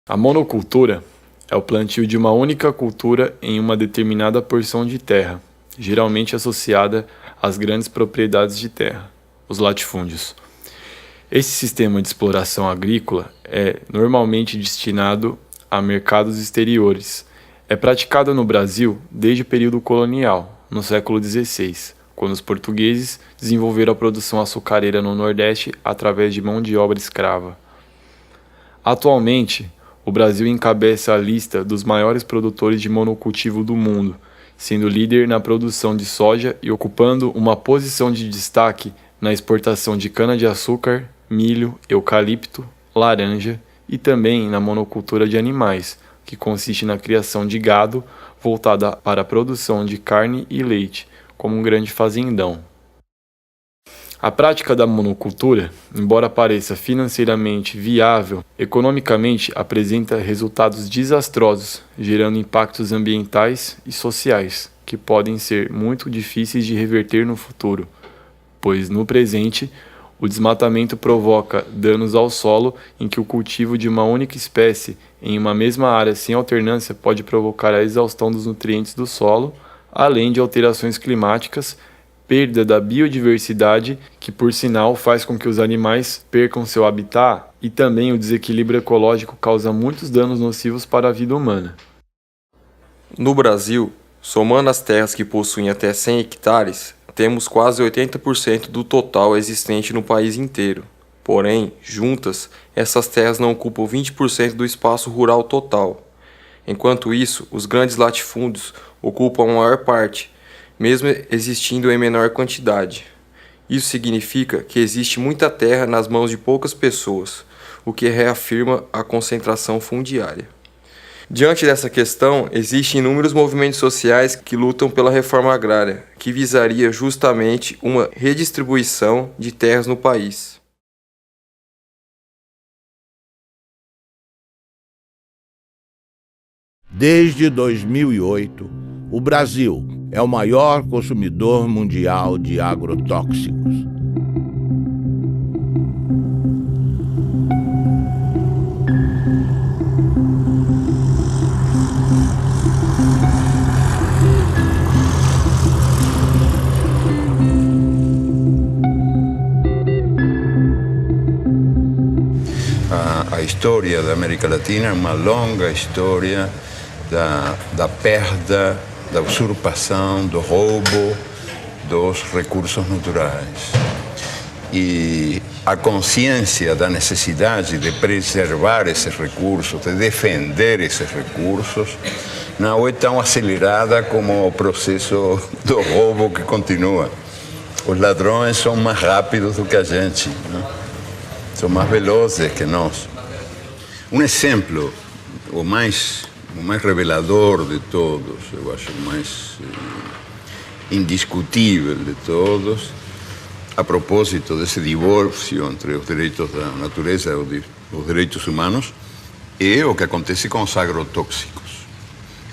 A monocultura é o plantio de uma única cultura em uma determinada porção de terra, geralmente associada às grandes propriedades de terra, os latifúndios. Esse sistema de exploração agrícola é normalmente destinado a mercados exteriores. É praticado no Brasil desde o período colonial, no século XVI, quando os portugueses desenvolveram a produção açucareira no Nordeste através de mão de obra escrava. Atualmente, o Brasil encabeça a lista dos maiores produtores de monocultivo do mundo, sendo líder na produção de soja e ocupando uma posição de destaque na exportação de cana-de-açúcar, milho, eucalipto, laranja e também na monocultura de animais, que consiste na criação de gado voltada para a produção de carne e leite, como um grande fazendão. A prática da monocultura, embora pareça financeiramente viável, economicamente apresenta resultados desastrosos, gerando impactos ambientais e sociais, que podem ser muito difíceis de reverter no futuro, pois no presente, o desmatamento provoca danos ao solo em que o cultivo de uma única espécie em uma mesma área sem alternância pode provocar a exaustão dos nutrientes do solo, além de alterações climáticas, perda da biodiversidade, que por sinal faz com que os animais percam seu habitat, e também o desequilíbrio ecológico causa muitos danos nocivos para a vida humana. No Brasil, somando as terras que possuem até 100 hectares, temos quase 80% do total existente no país inteiro. Porém, juntas, essas terras não ocupam 20% do espaço rural total. Enquanto isso, os grandes latifúndios ocupam a maior parte, mesmo existindo em menor quantidade. Isso significa que existe muita terra nas mãos de poucas pessoas, o que reafirma a concentração fundiária. Diante dessa questão, existem inúmeros movimentos sociais que lutam pela reforma agrária, que visaria justamente uma redistribuição de terras no país. Desde 2008, o Brasil é o maior consumidor mundial de agrotóxicos. A história da América Latina é uma longa história da perda, da usurpação, do roubo dos recursos naturais. E a consciência da necessidade de preservar esses recursos, de defender esses recursos, não é tão acelerada como o processo do roubo que continua. Os ladrões são mais rápidos do que a gente, né? São mais velozes que nós. Um exemplo, o mais revelador de todos, eu acho o mais indiscutível de todos, a propósito desse divórcio entre os direitos da natureza e os direitos humanos, é o que acontece com os agrotóxicos,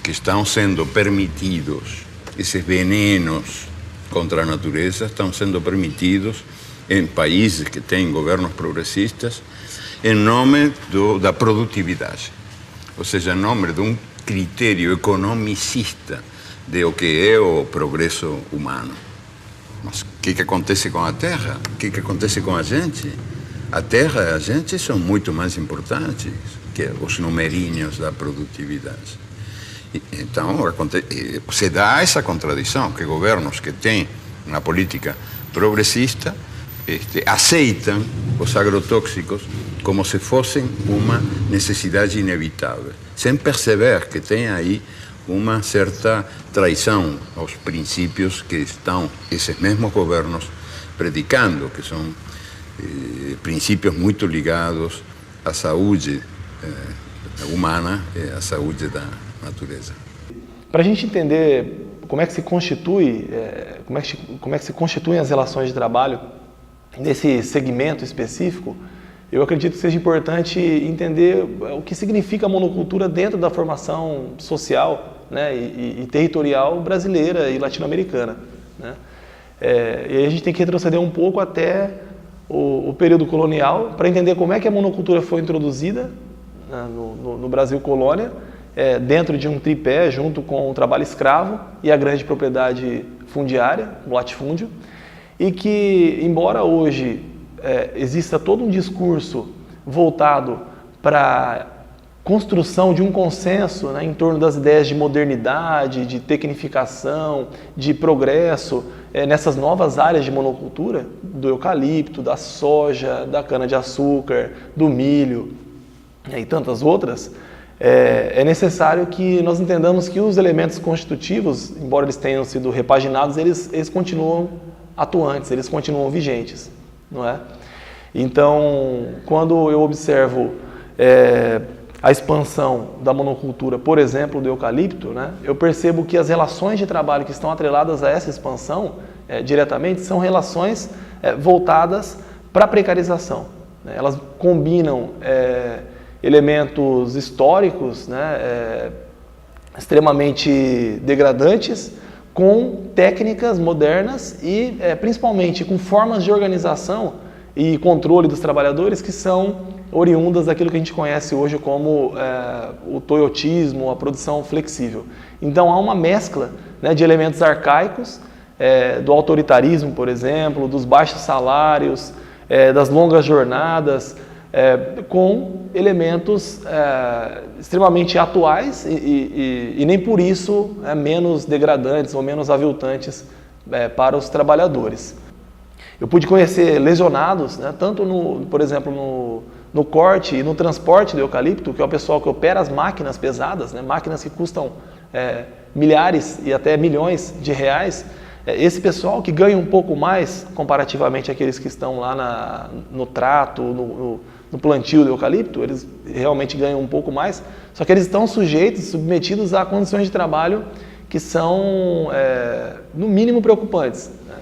que estão sendo permitidos, esses venenos contra a natureza estão sendo permitidos em países que têm governos progressistas, em nome da produtividade. Ou seja, em nome de um critério economicista de o que é o progresso humano. Mas o que acontece com a terra? O que acontece com a gente? A terra e a gente são muito mais importantes que os numerinhos da produtividade. Então, se dá essa contradição, que governos que têm uma política progressista aceitam os agrotóxicos como se fossem uma necessidade inevitável, sem perceber que tem aí uma certa traição aos princípios que estão esses mesmos governos predicando, que são princípios muito ligados à saúde humana e à saúde da natureza. Para a gente entender como é que se constitui, como é que se constituem as relações de trabalho nesse segmento específico, eu acredito que seja importante entender o que significa a monocultura dentro da formação social, né, e territorial brasileira e latino-americana, né? E aí a gente tem que retroceder um pouco até o período colonial para entender como é que a monocultura foi introduzida, né, no Brasil colônia, dentro de um tripé junto com o trabalho escravo e a grande propriedade fundiária, o latifúndio, e que, embora hoje exista todo um discurso voltado para construção de um consenso, né, em torno das ideias de modernidade, de tecnificação, de progresso, nessas novas áreas de monocultura, do eucalipto, da soja, da cana-de-açúcar, do milho, e tantas outras, é necessário que nós entendamos que os elementos constitutivos, embora eles tenham sido repaginados, eles continuam atuantes, eles continuam vigentes, não é? Então, quando eu observo a expansão da monocultura, por exemplo, do eucalipto, né, eu percebo que as relações de trabalho que estão atreladas a essa expansão, diretamente, são relações voltadas para a precarização, né? Elas combinam elementos históricos, né, extremamente degradantes, com técnicas modernas e principalmente com formas de organização e controle dos trabalhadores que são oriundas daquilo que a gente conhece hoje como o toyotismo, a produção flexível. Então há uma mescla, né, de elementos arcaicos, do autoritarismo, por exemplo, dos baixos salários, das longas jornadas, com elementos extremamente atuais e nem por isso menos degradantes ou menos aviltantes para os trabalhadores. Eu pude conhecer lesionados, né, tanto, por exemplo, no corte e no transporte do eucalipto, que é o pessoal que opera as máquinas pesadas, né, máquinas que custam milhares e até milhões de reais. Esse pessoal que ganha um pouco mais comparativamente àqueles que estão lá no trato, no plantio do eucalipto, eles realmente ganham um pouco mais, só que eles estão sujeitos, submetidos a condições de trabalho que são, no mínimo, preocupantes, né?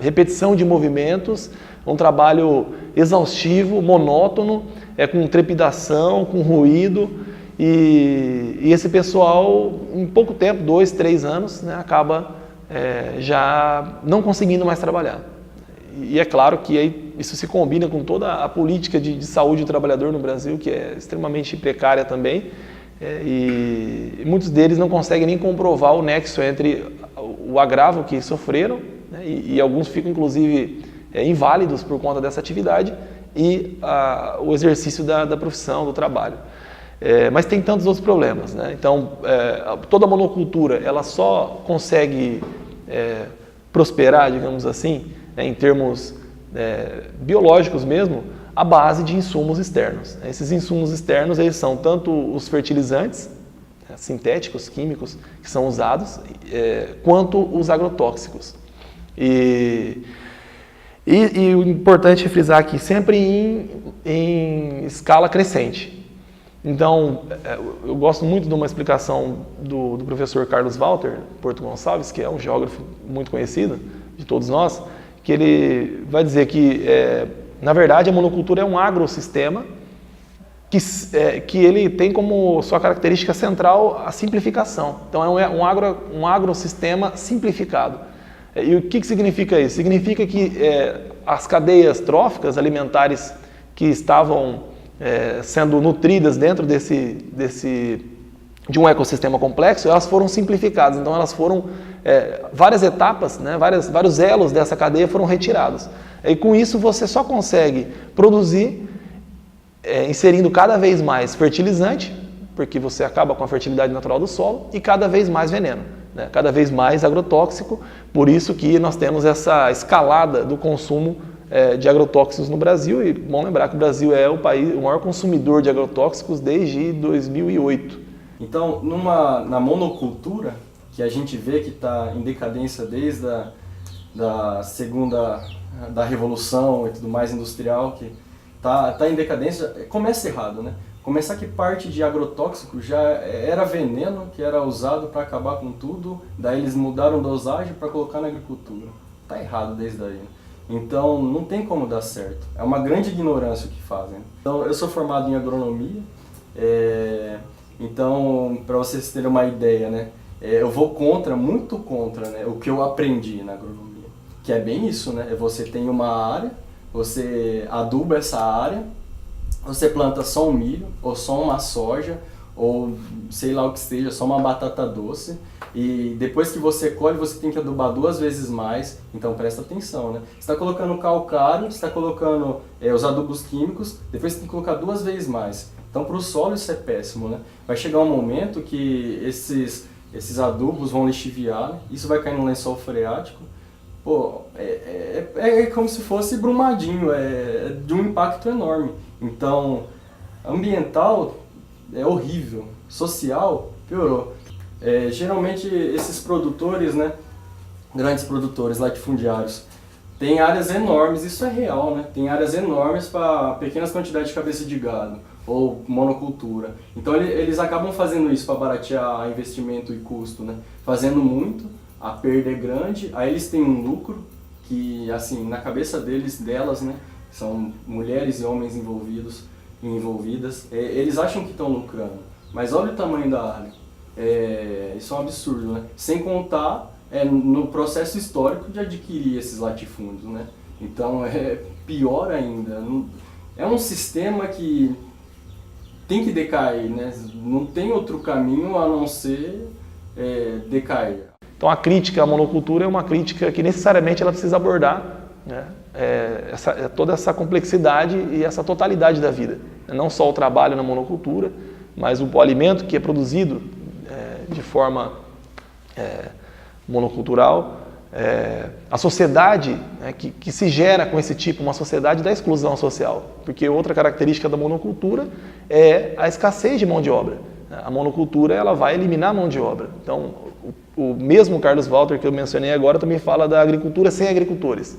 Repetição de movimentos, um trabalho exaustivo, monótono, com trepidação, com ruído, e esse pessoal, em pouco tempo, 2, 3 anos, né, acaba já não conseguindo mais trabalhar. E é claro que aí isso se combina com toda a política de saúde do trabalhador no Brasil, que é extremamente precária também, e muitos deles não conseguem nem comprovar o nexo entre o agravo que sofreram, né, e alguns ficam inclusive inválidos por conta dessa atividade e o exercício da profissão, do trabalho. Mas tem tantos outros problemas, né? Então, toda a monocultura ela só consegue prosperar, digamos assim, né, em termos biológicos mesmo, à base de insumos externos. Esses insumos externos eles são tanto os fertilizantes, sintéticos, químicos, que são usados, quanto os agrotóxicos. E o importante é frisar aqui, sempre em escala crescente. Então, eu gosto muito de uma explicação do professor Carlos Walter Porto Gonçalves, que é um geógrafo muito conhecido de todos nós, que ele vai dizer que, na verdade, a monocultura é um agrossistema que ele tem como sua característica central a simplificação. Então, é um agrossistema simplificado. E o que significa isso? Significa que as cadeias tróficas alimentares que estavam sendo nutridas dentro de um ecossistema complexo, elas foram simplificadas. Então, elas foram, várias etapas, né, vários elos dessa cadeia foram retirados. E com isso, você só consegue produzir, inserindo cada vez mais fertilizante, porque você acaba com a fertilidade natural do solo, e cada vez mais veneno, né, cada vez mais agrotóxico. Por isso que nós temos essa escalada do consumo de agrotóxicos no Brasil, e bom lembrar que o Brasil é o maior consumidor de agrotóxicos desde 2008. Então, na monocultura, que a gente vê que está em decadência desde da segunda da revolução e tudo mais industrial, que tá em decadência, começa errado, né? Começar que parte de agrotóxico já era veneno que era usado para acabar com tudo, daí eles mudaram dosagem para colocar na agricultura. Tá errado desde aí, né? Então não tem como dar certo. É uma grande ignorância o que fazem. Então eu sou formado em agronomia, então para vocês terem uma ideia, né, eu vou muito contra, né, o que eu aprendi na agronomia, que é bem isso, né, você tem uma área, você aduba essa área, você planta só um milho, ou só uma soja, ou sei lá o que seja, só uma batata doce, e depois que você colhe, você tem que adubar 2 vezes mais, então presta atenção, né? Você está colocando calcário, você está colocando os adubos químicos, depois você tem que colocar 2 vezes mais. Então para o solo isso é péssimo, né? Vai chegar um momento que esses adubos vão lixiviar, né? Isso vai cair no lençol freático. Pô, é como se fosse Brumadinho, é de um impacto enorme. Então, ambiental é horrível, social piorou. Geralmente esses produtores, né, grandes produtores latifundiários, têm áreas enormes, isso é real, né? Tem áreas enormes para pequenas quantidades de cabeça de gado ou monocultura. Então eles acabam fazendo isso para baratear investimento e custo, né? Fazendo muito, a perda é grande, aí eles têm um lucro que, assim, na cabeça delas, né, são mulheres e homens envolvidas, eles acham que estão lucrando, mas olha o tamanho da área, isso é um absurdo, né? Sem contar no processo histórico de adquirir esses latifúndios, né? Então é pior ainda, é um sistema que tem que decair, né? Não tem outro caminho a não ser decair. Então a crítica à monocultura é uma crítica que necessariamente ela precisa abordar, né, toda essa complexidade e essa totalidade da vida. Não só o trabalho na monocultura, mas o alimento que é produzido de forma monocultural, a sociedade, né, que se gera com esse tipo, uma sociedade da exclusão social. Porque outra característica da monocultura é a escassez de mão de obra. A monocultura ela vai eliminar a mão de obra. Então, o mesmo Carlos Walter que eu mencionei agora também fala da agricultura sem agricultores.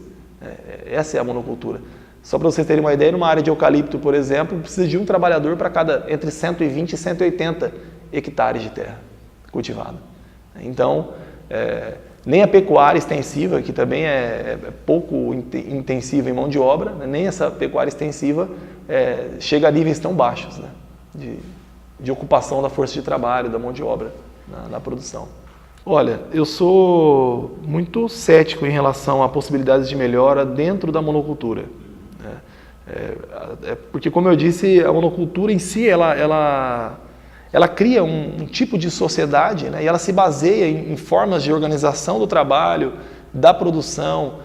Essa é a monocultura. Só para vocês terem uma ideia, numa área de eucalipto, por exemplo, precisa de um trabalhador para cada entre 120 e 180 hectares de terra cultivada. Então, nem a pecuária extensiva, que também é pouco intensiva em mão de obra, né, nem essa pecuária extensiva chega a níveis tão baixos, né, de ocupação da força de trabalho, da mão de obra na produção. Olha, eu sou muito cético em relação a possibilidades de melhora dentro da monocultura. Porque, como eu disse, a monocultura em si, ela cria um tipo de sociedade, né, e ela se baseia em formas de organização do trabalho, da produção,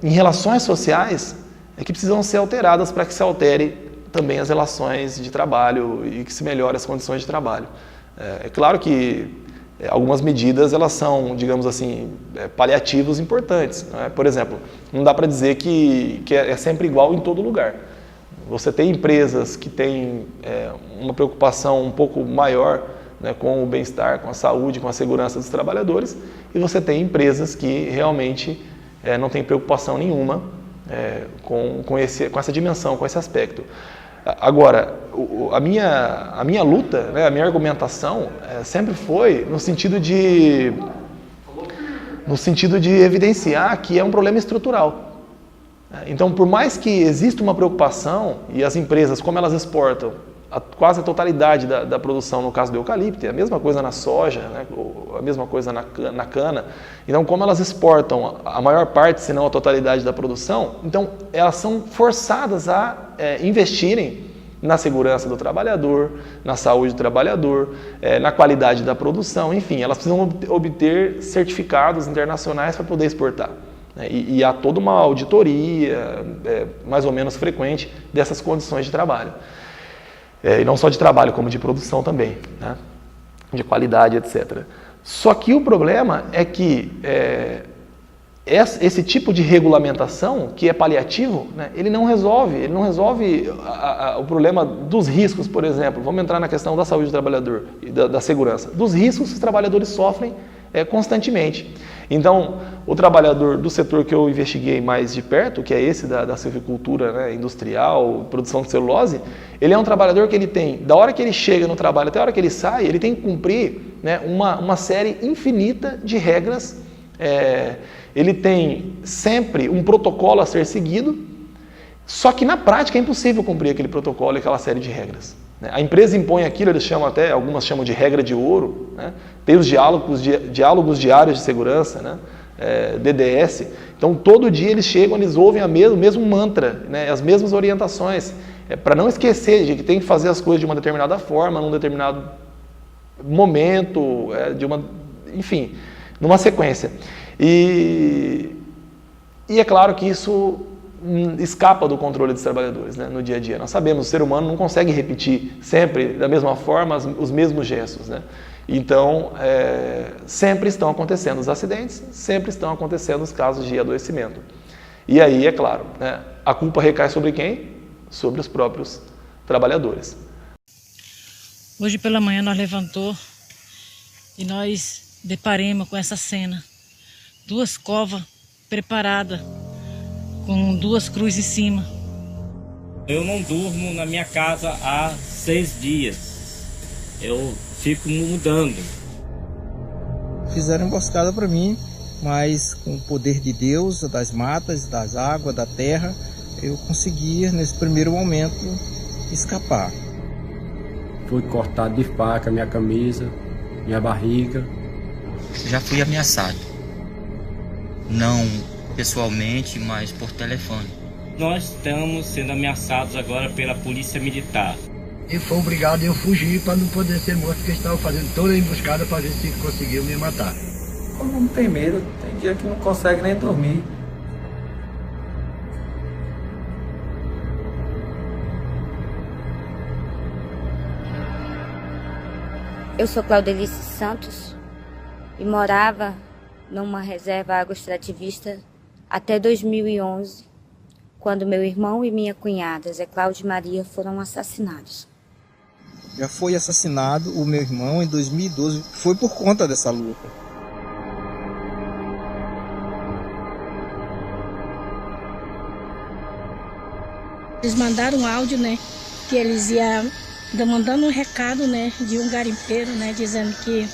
em relações sociais que precisam ser alteradas para que se altere também as relações de trabalho e que se melhore as condições de trabalho. É claro que algumas medidas elas são, digamos assim, paliativos importantes, não é? Por exemplo, não dá para dizer que é sempre igual em todo lugar. Você tem empresas que têm uma preocupação um pouco maior, né, com o bem-estar, com a saúde, com a segurança dos trabalhadores, e você tem empresas que realmente não têm preocupação nenhuma com essa dimensão, com esse aspecto. Agora, a minha luta, né, a minha argumentação sempre foi no sentido de evidenciar que é um problema estrutural. Então, por mais que exista uma preocupação, e as empresas, como elas exportam quase a totalidade da produção, no caso do eucalipto, é a mesma coisa na soja, né, a mesma coisa na cana. Então, como elas exportam a maior parte, se não a totalidade da produção, então elas são forçadas a investirem na segurança do trabalhador, na saúde do trabalhador, na qualidade da produção, enfim, elas precisam obter certificados internacionais para poder exportar. E há toda uma auditoria mais ou menos frequente dessas condições de trabalho. E não só de trabalho, como de produção também, né? De qualidade, etc. Só que o problema é que esse tipo de regulamentação, que é paliativo, né, ele não resolve o problema dos riscos, por exemplo. Vamos entrar na questão da saúde do trabalhador e da segurança. Dos riscos que os trabalhadores sofrem constantemente. Então, o trabalhador do setor que eu investiguei mais de perto, que é esse da silvicultura, né, industrial, produção de celulose, ele é um trabalhador que ele tem, da hora que ele chega no trabalho até a hora que ele sai, ele tem que cumprir, né, uma série infinita de regras ele tem sempre um protocolo a ser seguido, só que na prática é impossível cumprir aquele protocolo e aquela série de regras. A empresa impõe aquilo, eles chamam até, algumas chamam de regra de ouro, né? Tem os diálogos diários de segurança, né? DDS. Então todo dia eles chegam, eles ouvem o mesmo mantra, né? As mesmas orientações, para não esquecer de que tem que fazer as coisas de uma determinada forma, num determinado momento, enfim, numa sequência. E é claro que isso escapa do controle dos trabalhadores, né, no dia a dia. Nós sabemos, o ser humano não consegue repetir sempre da mesma forma os mesmos gestos, né? Então, sempre estão acontecendo os acidentes, sempre estão acontecendo os casos de adoecimento. E aí, é claro, né, a culpa recai sobre quem? Sobre os próprios trabalhadores. Hoje pela manhã nós levantou e nós deparemos com essa cena. 2 covas preparadas, com 2 cruzes em cima. Eu não durmo na minha casa há 6 dias. Eu fico mudando. Fizeram emboscada para mim, mas com o poder de Deus, das matas, das águas, da terra, eu consegui, nesse primeiro momento, escapar. Fui cortado de faca, minha camisa, minha barriga. Já fui ameaçado. Não pessoalmente, mas por telefone. Nós estamos sendo ameaçados agora pela polícia militar. E foi obrigado a eu fugir para não poder ser morto, porque estavam fazendo toda a emboscada para ver se conseguiam me matar. Todo mundo tem medo, tem dia que não consegue nem dormir. Eu sou Claudelice Santos e morava numa reserva agroextrativista até 2011, quando meu irmão e minha cunhada, Zé Cláudio e Maria, foram assassinados. Já foi assassinado o meu irmão em 2012, foi por conta dessa luta. Eles mandaram um áudio, né, que eles iam mandando um recado, né, de um garimpeiro, né, dizendo que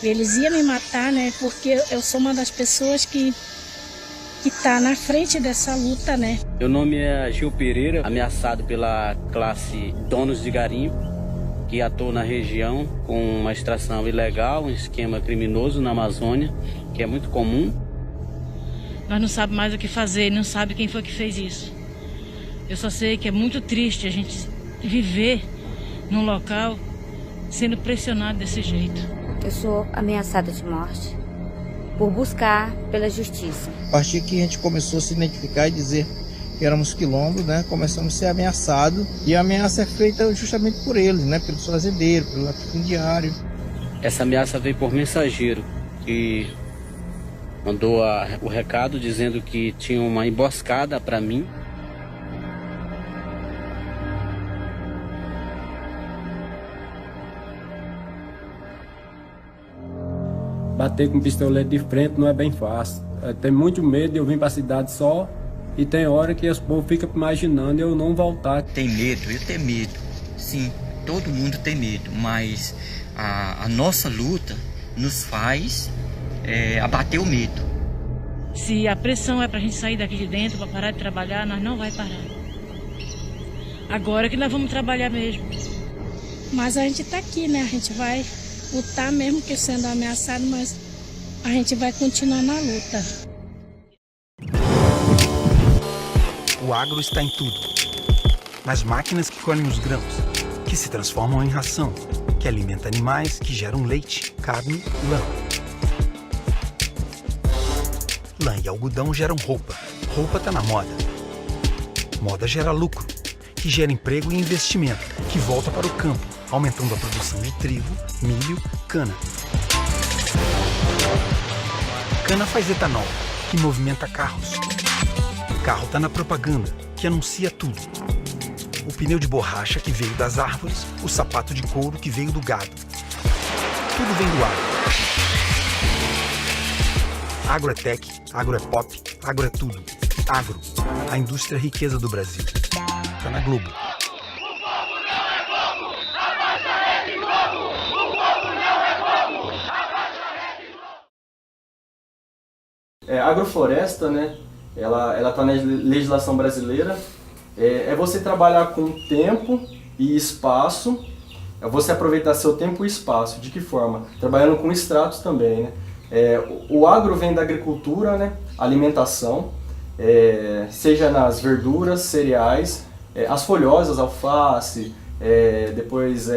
eles iam me matar, né, porque eu sou uma das pessoas que está na frente dessa luta, né. Meu nome é Gil Pereira, ameaçado pela classe donos de garimpo, que atua na região com uma extração ilegal, um esquema criminoso na Amazônia, que é muito comum. Nós não sabemos mais o que fazer, não sabe quem foi que fez isso. Eu só sei que é muito triste a gente viver num local sendo pressionado desse jeito. Eu sou ameaçada de morte por buscar pela justiça. A partir que a gente começou a se identificar e dizer que éramos quilombos, né, começamos a ser ameaçados. E a ameaça é feita justamente por eles, né, pelos fazendeiros, pelo latifundiário. Essa ameaça veio por mensageiro, que mandou o recado dizendo que tinha uma emboscada para mim. Bater com pistolete de frente não é bem fácil. Tem muito medo de eu vir para a cidade só e tem hora que os povos ficam imaginando eu não voltar. Tem medo, eu tenho medo. Sim, todo mundo tem medo, mas a nossa luta nos faz abater o medo. Se a pressão é para a gente sair daqui de dentro, para parar de trabalhar, nós não vai parar. Agora que nós vamos trabalhar mesmo. Mas a gente está aqui, né? A gente vai lutar mesmo que sendo ameaçado, mas a gente vai continuar na luta. O agro está em tudo. Nas máquinas que colhem os grãos, que se transformam em ração, que alimenta animais, que geram leite, carne e lã. Lã e algodão geram roupa. Roupa está na moda. Moda gera lucro, que gera emprego e investimento, que volta para o campo, aumentando a produção de trigo, milho, cana. Cana faz etanol, que movimenta carros. Carro está na propaganda, que anuncia tudo. O pneu de borracha que veio das árvores, o sapato de couro que veio do gado. Tudo vem do agro. Agro é tech, agro é pop, agro é tudo. Agro, a indústria riqueza do Brasil. Tá na Globo. Agrofloresta, né, ela está na legislação brasileira, é você trabalhar com tempo e espaço, é você aproveitar seu tempo e espaço. De que forma? Trabalhando com extratos também, né? O agro vem da agricultura, né, alimentação, seja nas verduras, cereais, as folhosas, alface, depois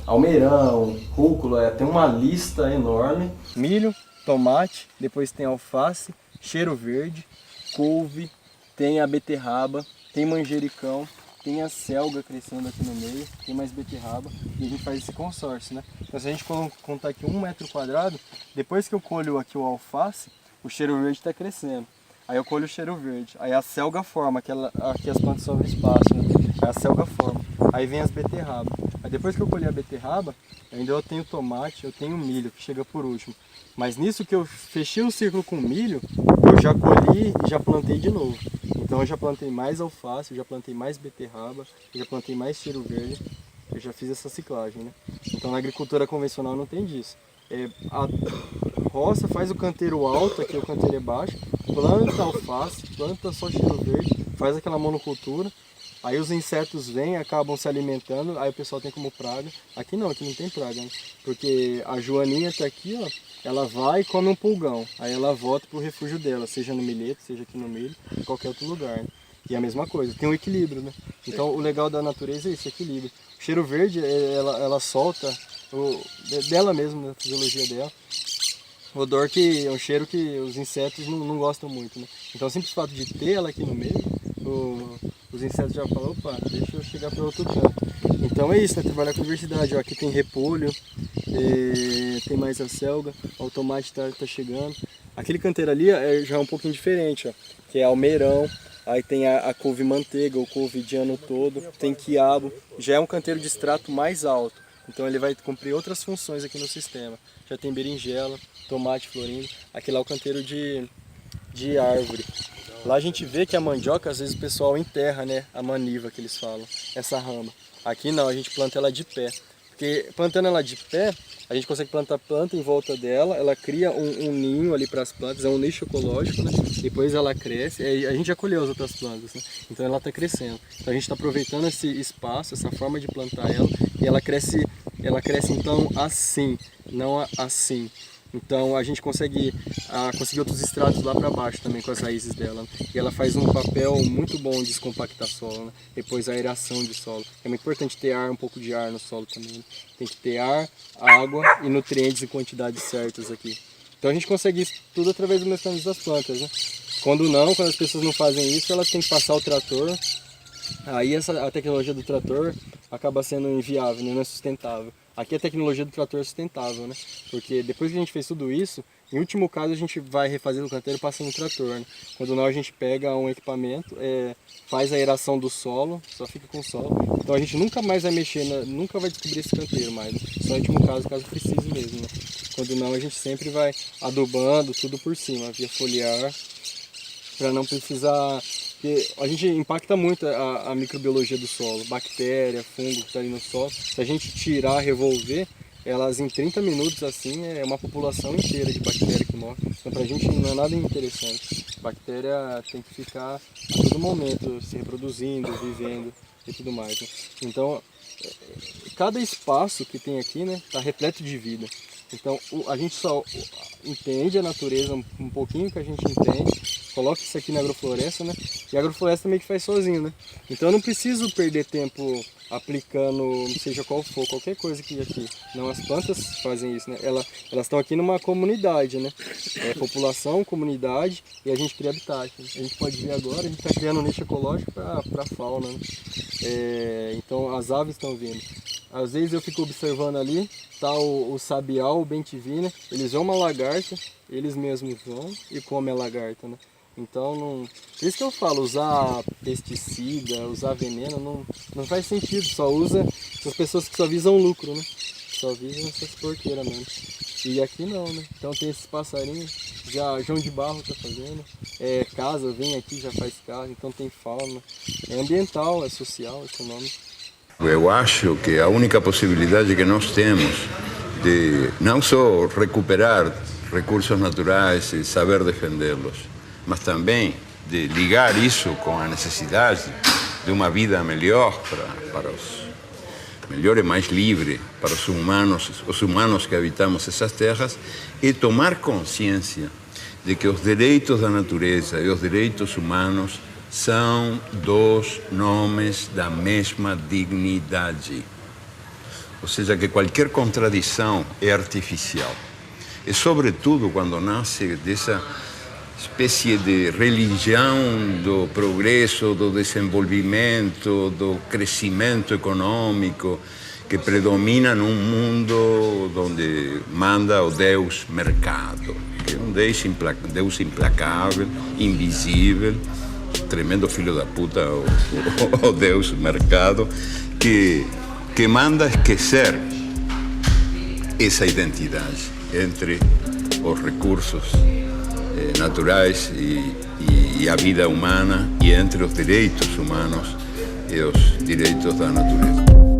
almeirão, rúcula, tem uma lista enorme. Milho, tomate, depois tem alface, cheiro verde, couve, tem a beterraba, tem manjericão, tem a selga crescendo aqui no meio, tem mais beterraba e a gente faz esse consórcio, né? Então se a gente contar aqui 1 metro quadrado, depois que eu colho aqui o alface, o cheiro verde está crescendo. Aí eu colho o cheiro verde, aí a selga forma, aqui as plantas sobram espaço, né? Aí a selga forma, aí vem as beterrabas. Aí depois que eu colher a beterraba, ainda eu tenho tomate, eu tenho milho, que chega por último. Mas nisso que eu fechei o círculo com milho, eu já colhi e já plantei de novo. Então eu já plantei mais alface, eu já plantei mais beterraba, eu já plantei mais cheiro verde, eu já fiz essa ciclagem, né? Então na agricultura convencional não tem disso. A roça faz o canteiro alto, aqui o canteiro é baixo, planta alface, planta só cheiro verde, faz aquela monocultura, aí os insetos vêm, acabam se alimentando, aí o pessoal tem como praga. Aqui não tem praga, né? Porque a joaninha está aqui, ó, ela vai e come um pulgão, aí ela volta pro refúgio dela, seja no milheto, seja aqui no milho, em qualquer outro lugar, né? E é a mesma coisa, tem um equilíbrio, né? Então o legal da natureza é isso, equilíbrio. O cheiro verde, ela solta dela mesmo, na fisiologia dela, odor que é um cheiro que os insetos não gostam muito, né? Então o simples fato de ter ela aqui no meio, os insetos já falam, opa, deixa eu chegar para outro canto. Então é isso, né? Trabalhar com diversidade. Ó, aqui tem repolho, tem mais a selga, ó, o tomate tá chegando. Aquele canteiro ali já é um pouquinho diferente, ó, que é almeirão, aí tem a couve manteiga, o couve de ano todo, tem quiabo, já é um canteiro de extrato mais alto. Então ele vai cumprir outras funções aqui no sistema. Já tem berinjela, tomate florindo, aqui lá é o canteiro de árvore. Lá a gente vê que a mandioca, às vezes o pessoal enterra, né, a maniva que eles falam, essa rama. Aqui não, a gente planta ela de pé. Porque plantando ela de pé, a gente consegue plantar planta em volta dela, ela cria um ninho ali para as plantas, é um nicho ecológico, né? Depois ela cresce, a gente já colheu as outras plantas, né? Então ela está crescendo. Então a gente está aproveitando esse espaço, essa forma de plantar ela, e ela cresce então assim, não assim. Então a gente consegue outros estratos lá para baixo também com as raízes dela, né? E ela faz um papel muito bom de descompactar solo, né? Depois a aeração de solo. É muito importante ter um pouco de ar no solo também, né? Tem que ter ar, água e nutrientes em quantidades certas aqui. Então a gente consegue isso tudo através do mecanismo das plantas, né? Quando as pessoas não fazem isso, elas têm que passar o trator. Aí a tecnologia do trator acaba sendo inviável, né? Não é sustentável. Aqui a tecnologia do trator é sustentável, né? Porque depois que a gente fez tudo isso, em último caso a gente vai refazer o canteiro passando o trator, né? Quando não, a gente pega um equipamento, faz a aeração do solo, só fica com o solo. Então a gente nunca mais vai mexer, nunca vai descobrir esse canteiro mais, né? Só em último caso precise mesmo, né? Quando não, a gente sempre vai adubando tudo por cima, via foliar, para não precisar... Porque a gente impacta muito a microbiologia do solo, bactéria, fungo que está ali no solo. Se a gente tirar, revolver, elas em 30 minutos assim é uma população inteira de bactéria que morre. Então pra gente não é nada interessante. Bactéria tem que ficar a todo momento se reproduzindo, vivendo e tudo mais, né? Então cada espaço que tem aqui, né, está repleto de vida. Então a gente só entende a natureza um pouquinho que a gente entende, coloca isso aqui na agrofloresta, né? E a agrofloresta meio que faz sozinho, né? Então eu não preciso perder tempo aplicando, seja qual for, qualquer coisa que aqui. Não, as plantas fazem isso, né? Elas estão aqui numa comunidade, né? População, comunidade, e a gente cria habitat. A gente pode ver agora, a gente está criando um nicho ecológico para a fauna, né? Então as aves estão vindo. Às vezes eu fico observando ali, tá o sabiá, o bem-te-vi, né? Eles vão uma lagarta, eles mesmos vão e comem a lagarta, né? Então, por isso que eu falo, usar pesticida, usar veneno, não faz sentido, só usa as pessoas que só visam lucro, né? Só visam essas porqueiras mesmo. E aqui não, né? Então tem esses passarinhos, já João de Barro tá fazendo, casa, vem aqui, já faz casa, então tem fauna, é ambiental, é social, econômico. Eu acho que a única possibilidade que nós temos de não só recuperar recursos naturais e saber defendê-los, mas também de ligar isso com a necessidade de uma vida melhor para os melhor e mais livre para os humanos que habitamos essas terras, e tomar consciência de que os direitos da natureza e os direitos humanos são dois nomes da mesma dignidade. Ou seja, que qualquer contradição é artificial. E, sobretudo, quando nasce dessa espécie de religião do progresso, do desenvolvimento, do crescimento econômico, que predomina num mundo onde manda o Deus mercado, que é um Deus implacável, invisível, tremendo filho da puta, o Deus mercado, que manda esquecer essa identidade entre os recursos naturais e a vida humana, e entre os direitos humanos e os direitos da natureza.